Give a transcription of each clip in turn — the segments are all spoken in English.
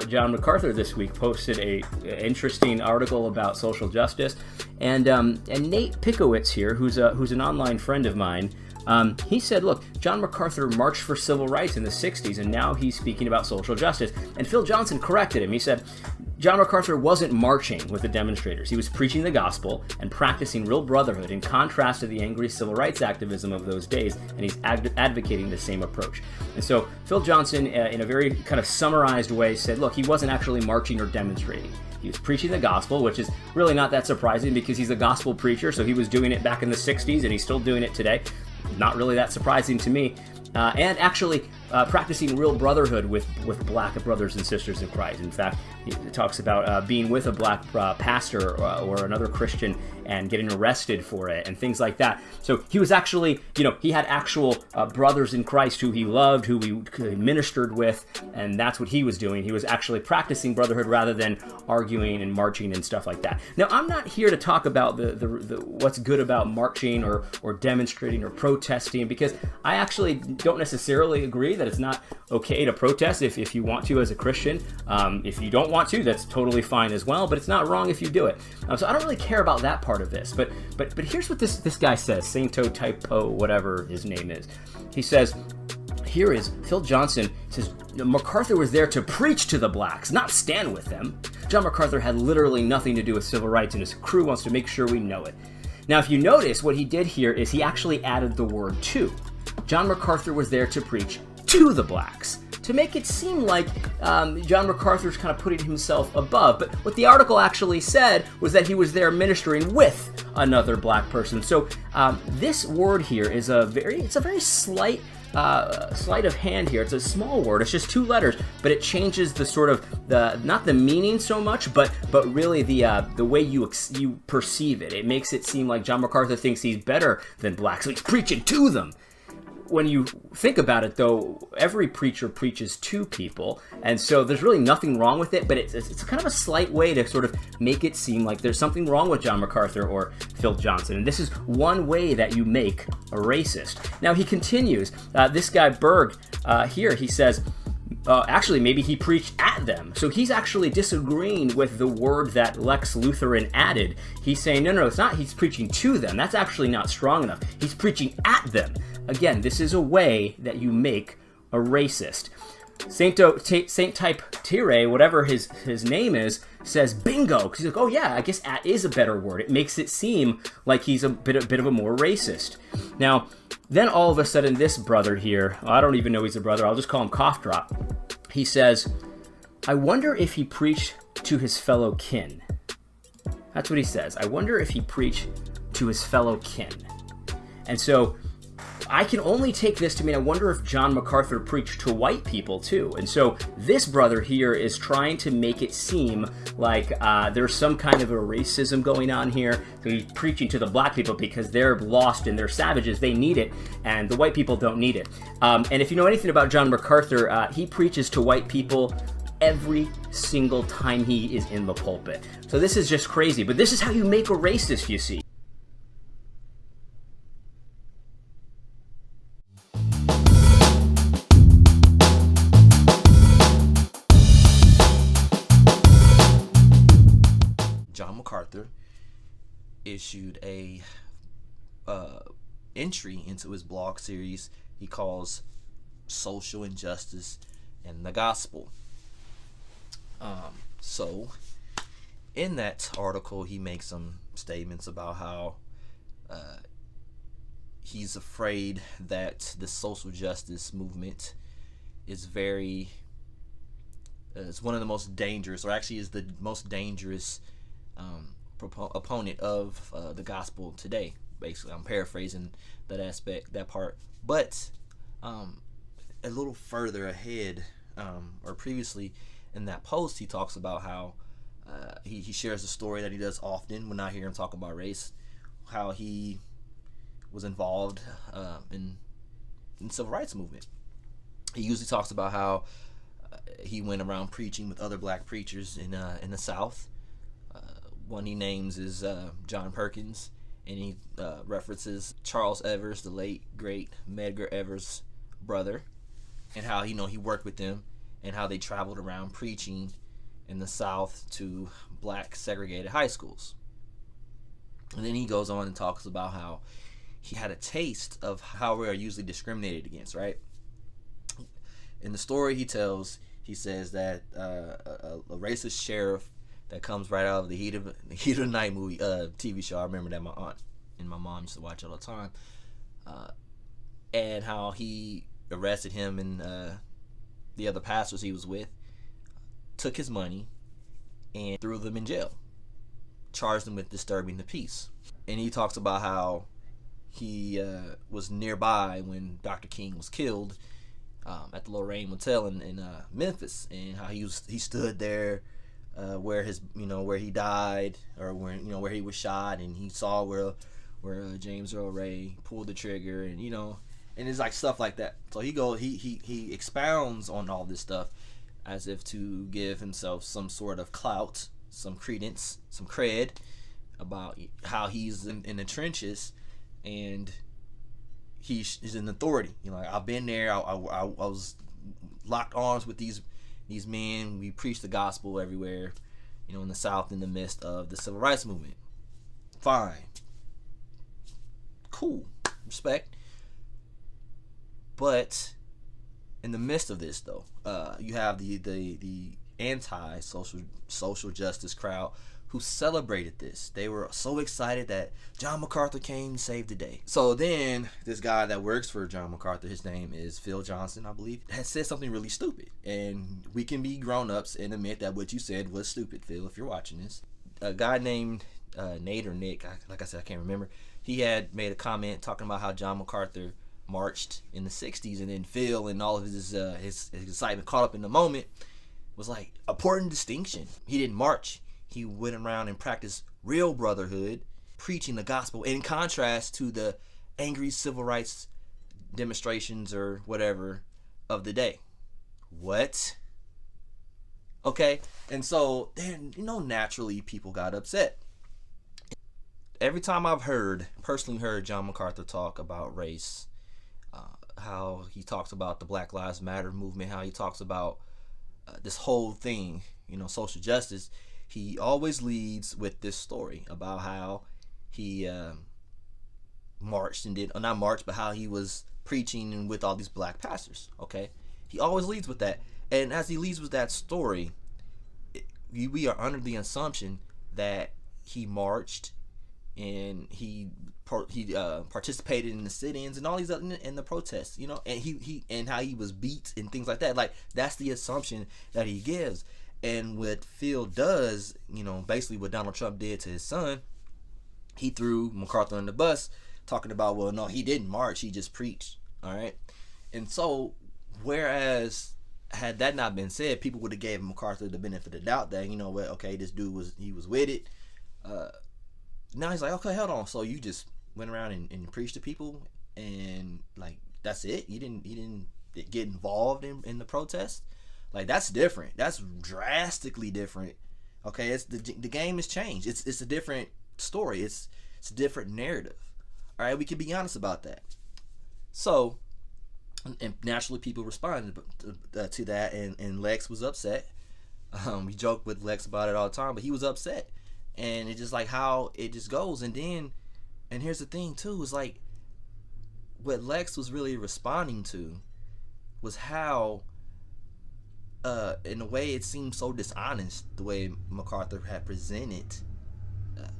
John MacArthur this week posted a interesting article about social justice, and Nate Pickowitz here, who's an online friend of mine, he said, look, John MacArthur marched for civil rights in the 60s, and now he's speaking about social justice. And Phil Johnson corrected him. He said, John MacArthur wasn't marching with the demonstrators. He was preaching the gospel and practicing real brotherhood in contrast to the angry civil rights activism of those days, and he's advocating the same approach. And so Phil Johnson, in a very kind of summarized way, said, look, he wasn't actually marching or demonstrating. He was preaching the gospel, which is really not that surprising because he's a gospel preacher, so he was doing it back in the 60s, and he's still doing it today. Not really that surprising to me. And actually practicing real brotherhood with black brothers and sisters in Christ. In fact, he talks about being with a black pastor or another Christian and getting arrested for it and things like that. So he was actually, he had actual brothers in Christ who he loved, who he ministered with, and that's what he was doing. He was actually practicing brotherhood rather than arguing and marching and stuff like that. Now, I'm not here to talk about the what's good about marching or demonstrating or protesting, because I actually don't necessarily agree that it's not okay to protest if you want to as a Christian. If you don't want to, that's totally fine as well, but it's not wrong if you do it. So I don't really care about that part of this, but here's what this guy says, Sainto Typo, whatever his name is. He says, here is Phil Johnson says, MacArthur was there to preach to the blacks, not stand with them. John MacArthur had literally nothing to do with civil rights, and his crew wants to make sure we know it. Now, if you notice, what he did here is he actually added the word to. John MacArthur was there to preach to the blacks, to make it seem like John MacArthur's kind of putting himself above. But what the article actually said was that he was there ministering with another black person. So this word here is a very slight sleight of hand here. It's a small word. It's just two letters, but it changes the sort of not the meaning so much, but really the way you perceive it. It makes it seem like John MacArthur thinks he's better than black, so he's preaching to them. When you think about it, though, every preacher preaches to people, and so there's really nothing wrong with it, but it's kind of a slight way to sort of make it seem like there's something wrong with John MacArthur or Phil Johnson, and this is one way that you make a racist. Now, he continues, this guy Berg here, he says, actually, maybe he preached at them. So he's actually disagreeing with the word that Lex Lutheran added. He's saying, no, it's not he's preaching to them. That's actually not strong enough. He's preaching at them. Again, this is a way that you make a racist. Saint Type Tire, whatever his name is, says bingo. Because he's like, oh yeah, I guess at is a better word. It makes it seem like he's a bit of a more racist. Now, then all of a sudden this brother here, I don't even know he's a brother, I'll just call him Cough Drop. He says, I wonder if he preached to his fellow kin. That's what he says. I wonder if he preached to his fellow kin. And so I can only take this to mean I wonder if John MacArthur preached to white people too. And so this brother here is trying to make it seem like there's some kind of a racism going on here. So he's preaching to the black people because they're lost and they're savages. They need it, and the white people don't need it. And if you know anything about John MacArthur, he preaches to white people every single time he is in the pulpit. So this is just crazy. But this is how you make a racist, you see. John MacArthur issued a entry into his blog series he calls Social Injustice and the Gospel. So in that article he makes some statements about how he's afraid that the social justice movement is it's one of the most dangerous, or actually is the most dangerous opponent of the gospel today. Basically, I'm paraphrasing that part, but a little further ahead, or previously in that post, he talks about how he shares a story that he does often when I hear him talk about race, how he was involved in civil rights movement. He usually talks about how he went around preaching with other black preachers in the South. One he names is John Perkins, and he references Charles Evers, the late great Medgar Evers' brother, and how he worked with them, and how they traveled around preaching in the South to black segregated high schools. And then he goes on and talks about how he had a taste of how we are usually discriminated against, right? In the story he tells, he says that a racist sheriff that comes right out of the Heat of the Night movie, TV show. I remember that my aunt and my mom used to watch it all the time. And how he arrested him and the other pastors he was with, took his money, and threw them in jail. Charged them with disturbing the peace. And he talks about how he was nearby when Dr. King was killed at the Lorraine Motel in Memphis, and how he stood there where he died, or where he was shot, and he saw where James Earl Ray pulled the trigger, and and it's like stuff like that. So he expounds on all this stuff as if to give himself some sort of clout, some credence, some cred about how he's in the trenches, and he's an authority. I've been there. I was locked arms with these men. We preach the gospel everywhere, in the South, in the midst of the civil rights movement. Fine, cool, respect. But in the midst of this, though, you have the anti-social justice crowd who celebrated this. They were so excited that John MacArthur came and saved the day. So then this guy that works for John MacArthur, his name is Phil Johnson, I believe, had said something really stupid. And we can be grown-ups and admit that what you said was stupid, Phil, if you're watching this. A guy named Nate or Nick, like I said, I can't remember. He had made a comment talking about how John MacArthur marched in the 60s, and then Phil and all of his excitement caught up in the moment was like, important distinction. He didn't march. He went around and practiced real brotherhood, preaching the gospel, in contrast to the angry civil rights demonstrations or whatever of the day. What? Okay, and so then, naturally people got upset. Every time I've personally heard John MacArthur talk about race, how he talks about the Black Lives Matter movement, how he talks about this whole thing, social justice, he always leads with this story about how he marched and did, not marched, but how he was preaching with all these black pastors. Okay, he always leads with that, and as he leads with that story, we are under the assumption that he marched and he participated in the sit-ins and all these other in the protests, and he and how he was beat and things like that. Like, that's the assumption that he gives. And what Phil does, basically what Donald Trump did to his son, he threw MacArthur on the bus, talking about, well, no, he didn't march, he just preached. All right, and so whereas had that not been said, people would have gave MacArthur the benefit of the doubt that, okay, this dude was with it. Now he's like, okay, hold on. So you just went around and preached to people, and like that's it? You didn't get involved in the protest? Like, that's different. That's drastically different. Okay, it's the game has changed. It's a different story. It's a different narrative. All right, we can be honest about that. So, and naturally people responded to that, and Lex was upset. We joke with Lex about it all the time, but he was upset. And it's just like how it just goes. And here's the thing too, is like what Lex was really responding to was how in a way it seemed so dishonest the way MacArthur had presented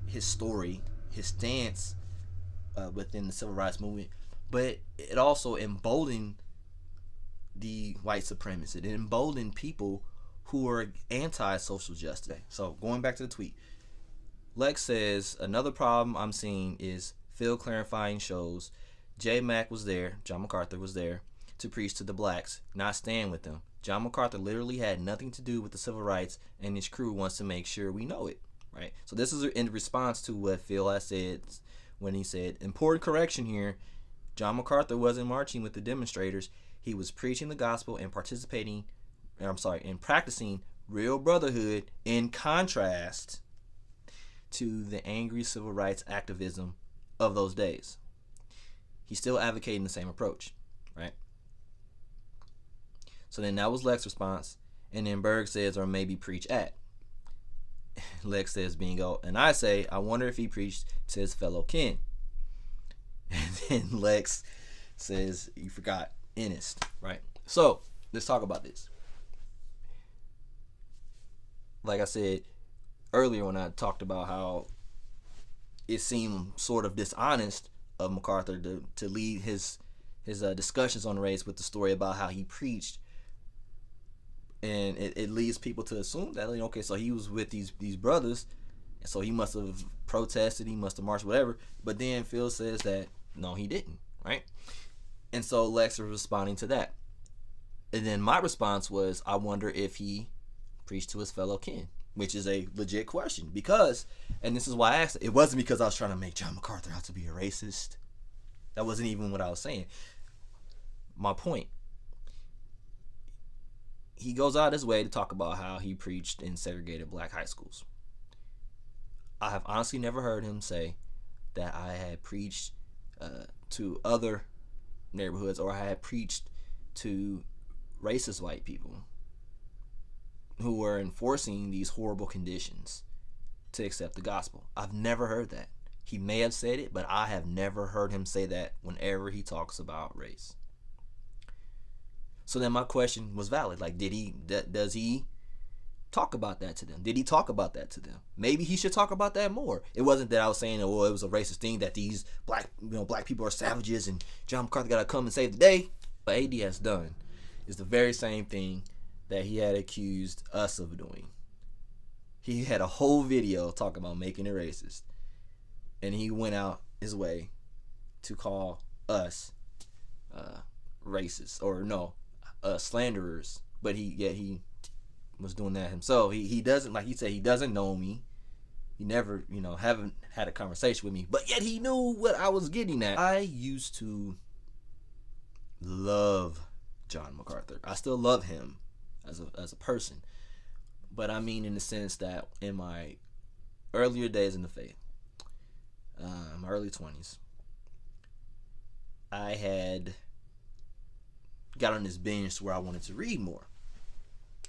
his story, his stance within the civil rights movement, but it also emboldened the white supremacists. It emboldened people who are anti-social justice. So going back to the tweet, Lex says, another problem I'm seeing is Phil clarifying shows J. Mac was there, John MacArthur was there, to preach to the blacks, not stand with them. John MacArthur literally had nothing to do with the civil rights, and his crew wants to make sure we know it, right? So this is in response to what Phil has said when he said, important correction here, John MacArthur wasn't marching with the demonstrators. He was preaching the gospel and practicing real brotherhood, in contrast to the angry civil rights activism of those days. He's still advocating the same approach, right? So then that was Lex's response. And then Berg says, or maybe preach at. Lex says, bingo. And I say, I wonder if he preached to his fellow kin. And then Lex says, you forgot honest, right? So let's talk about this. Like I said earlier when I talked about how it seemed sort of dishonest of MacArthur to lead his discussions on race with the story about how he preached, and it leads people to assume that, okay, so he was with these brothers, and so he must have protested, he must have marched, whatever. But then Phil says that no, he didn't, right? And so Lex was responding to that, and then my response was, I wonder if he preached to his fellow kin, which is a legit question, because, and this is why I asked it wasn't because I was trying to make John MacArthur out to be a racist. That wasn't even what I was saying. My point, he goes out his way to talk about how he preached in segregated black high schools. I have honestly never heard him say that I had preached to other neighborhoods, or I had preached to racist white people who were enforcing these horrible conditions to accept the gospel. I've never heard that. He may have said it, but I have never heard him say that whenever he talks about race. So then my question was valid. Like, does he talk about that to them? Did he talk about that to them? Maybe he should talk about that more. It wasn't that I was saying, well, it was a racist thing that these black people are savages and John MacArthur got to come and save the day. What AD has done is the very same thing that he had accused us of doing. He had a whole video talking about making it racist, and he went out his way to call us racist, or no, slanderers. But he was doing that himself. He doesn't, like he said, he doesn't know me. He never, haven't had a conversation with me, but yet he knew what I was getting at. I used to love John MacArthur. I still love him as a person, but I mean in the sense that in my earlier days in the faith, my early 20s, I had got on this binge where I wanted to read more,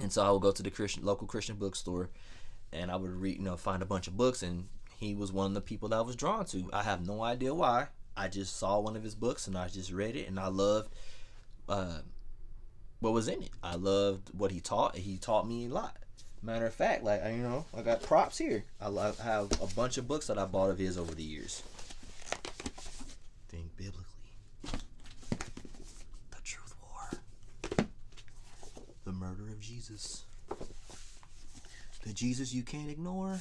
and so I would go to the local Christian bookstore, and I would read, find a bunch of books, and he was one of the people that I was drawn to. I have no idea why. I just saw one of his books and I just read it, and I loved what was in it. I loved what he taught. He taught me a lot. Matter of fact, like, I got props here. I have a bunch of books that I bought of his over the years. Think biblically. The Truth War. The Murder of Jesus. The Jesus You Can't Ignore.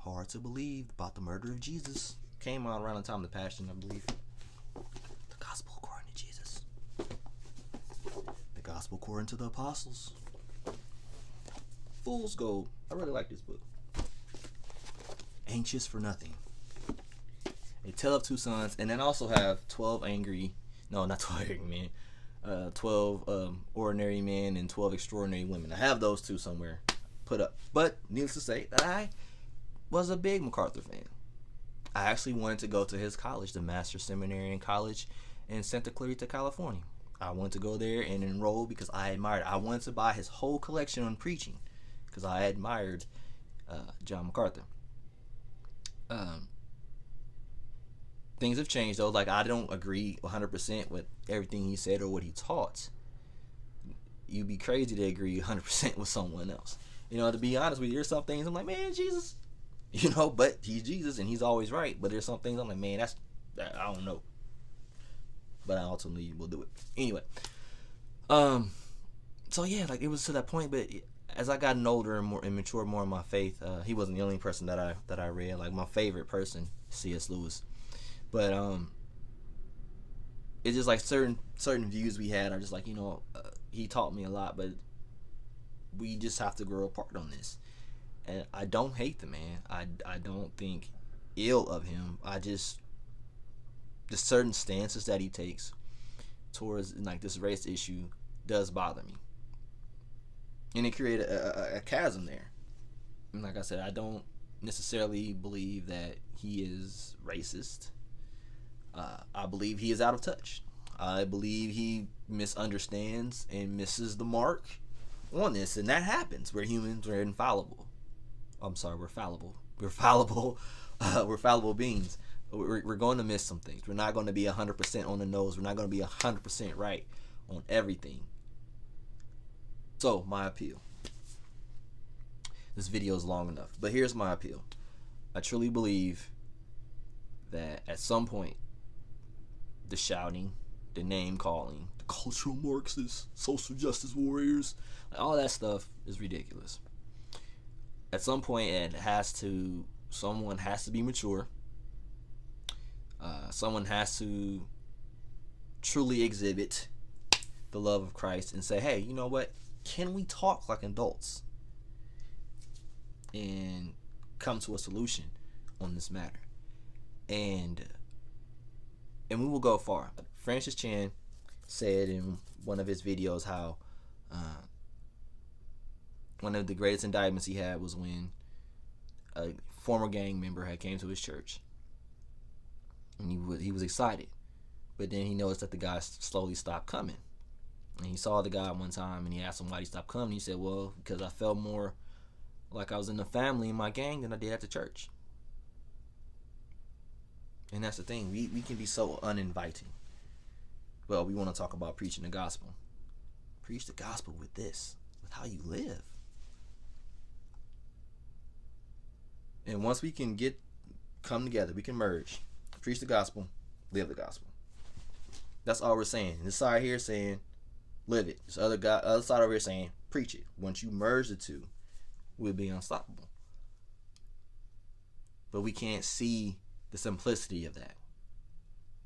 Hard to Believe About the Murder of Jesus. Came out around the time of the Passion, I believe. The Gospel According to Jesus. The Gospel According to the Apostles. Fool's Gold. I really like this book. Anxious for Nothing. A Tale of Two Sons. And then I also have 12 Angry Men. 12 Ordinary Men and 12 Extraordinary Women. I have those two somewhere put up. But needless to say that I was a big MacArthur fan. I actually wanted to go to his college, the Master's Seminary and College in Santa Clarita, California. I wanted to go there and enroll because I admired it. I wanted to buy his whole collection on preaching because I admired John MacArthur. Things have changed though. Like, I don't agree 100% with everything he said or what he taught. You'd be crazy to agree 100% with someone else. To be honest with you, there's some things I'm like, man, Jesus. But he's Jesus and he's always right. But there's some things I'm like, man, I don't know. But I ultimately will do it. Anyway. So yeah, like, it was to that point, but as I gotten older and matured more in my faith, he wasn't the only person that I read. Like, my favorite person, C.S. Lewis. But it's just like certain views we had are just like, he taught me a lot, but we just have to grow apart on this. And I don't hate the man. I don't think ill of him. The certain stances that he takes towards, like, this race issue does bother me. And it created a chasm there. And like I said, I don't necessarily believe that he is racist. I believe he is out of touch. I believe he misunderstands and misses the mark on this, and that happens. We're humans. We're infallible. I'm sorry, we're fallible. We're fallible. We're fallible beings. We're going to miss some things. We're not going to be 100% on the nose. We're not going to be 100% right on everything. So, my appeal. This video is long enough, but here's my appeal. I truly believe that at some point, the shouting, the name calling, the cultural Marxists, social justice warriors, all that stuff is ridiculous. At some point, someone has to be mature. Someone has to truly exhibit the love of Christ and say, hey, you know what? Can we talk like adults and come to a solution on this matter? And we will go far. Francis Chan said in one of his videos how one of the greatest indictments he had was when a former gang member had came to his church, and he was excited, but then he noticed that the guy slowly stopped coming, and he saw the guy one time, and he asked him why he stopped coming. He said, well, because I felt more like I was in the family in my gang than I did at the church. And that's the thing, we can be so uninviting. Well, we want to talk about preaching the gospel. Preach the gospel with this, with how you live. And once we can come together, we can merge, preach the gospel, live the gospel. That's all we're saying. This side here is saying, live it. This other side over here saying, preach it. Once you merge the two, we'll be unstoppable. But we can't see the simplicity of that.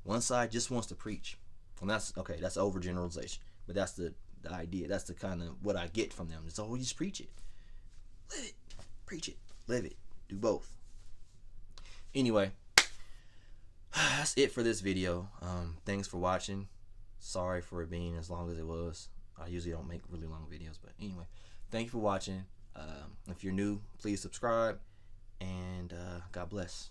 One side just wants to preach. And that's overgeneralization. But that's the idea. That's the kind of what I get from them. It's always just preach it. Live it. Preach it. Live it. Do both. Anyway, that's it for this video. Thanks for watching. Sorry for it being as long as it was. I usually don't make really long videos, but anyway, thank you for watching. If you're new, please subscribe, and God bless.